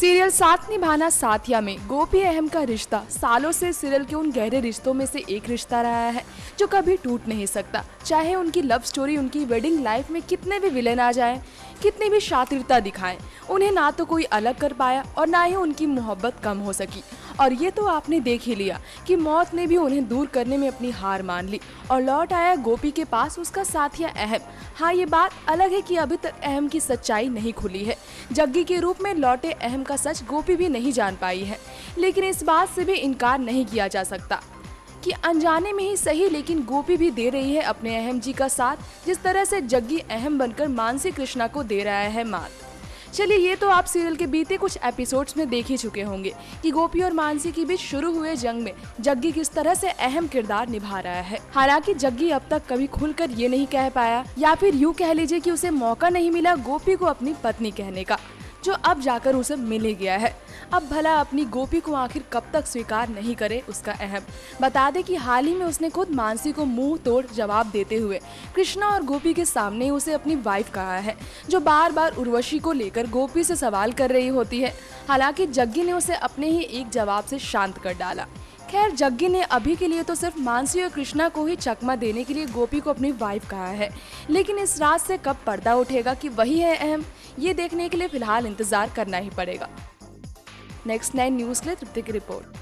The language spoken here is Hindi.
सीरियल साथ निभाना साथिया में गोपी अहम का रिश्ता सालों से सीरियल के उन गहरे रिश्तों में से एक रिश्ता रहा है जो कभी टूट नहीं सकता। चाहे उनकी लव स्टोरी उनकी वेडिंग लाइफ में कितने भी विलेन आ जाएं, कितनी भी शातिरता दिखाएं, उन्हें ना तो कोई अलग कर पाया और ना ही उनकी मोहब्बत कम हो सकी। और ये तो आपने देख ही लिया कि मौत ने भी उन्हें दूर करने में अपनी हार मान ली और लौट आया गोपी के पास उसका साथिया अहम। हाँ, ये बात अलग है कि अभी तक अहम की सच्चाई नहीं खुली है। जग्गी के रूप में लौटे अहम का सच गोपी भी नहीं जान पाई है, लेकिन इस बात से भी इनकार नहीं किया जा सकता कि अनजाने में ही सही लेकिन गोपी भी दे रही है अपने अहम जी का साथ, जिस तरह से जग्गी अहम बनकर मानसी कृष्णा को दे रहा है मात। चलिए, ये तो आप सीरियल के बीते कुछ एपिसोड्स में देख ही चुके होंगे कि गोपी और मानसी के बीच शुरू हुए जंग में जग्गी किस तरह से अहम किरदार निभा रहा है। हालांकि जग्गी अब तक कभी खुलकर ये नहीं कह पाया, या फिर यूँ कह लीजिए कि उसे मौका नहीं मिला गोपी को अपनी पत्नी कहने का, जो अब जाकर उसे मिल ही गया है। अब भला अपनी गोपी को आखिर कब तक स्वीकार नहीं करे उसका अहम। बता दे कि हाल ही में उसने खुद मानसी को मुंह तोड़ जवाब देते हुए कृष्णा और गोपी के सामने उसे अपनी वाइफ कहा है, जो बार बार उर्वशी को लेकर गोपी से सवाल कर रही होती है। हालांकि जग्गी ने उसे अपने ही एक जवाब से शांत कर डाला। खैर, जग्गी ने अभी के लिए तो सिर्फ मानसी और कृष्णा को ही चकमा देने के लिए गोपी को अपनी वाइफ कहा है, लेकिन इस रात से कब पर्दा उठेगा कि वही है अहम, ये देखने के लिए फिलहाल इंतजार करना ही पड़ेगा। नेक्स्ट 9 न्यूज़ के लिए तृप्ति की रिपोर्ट।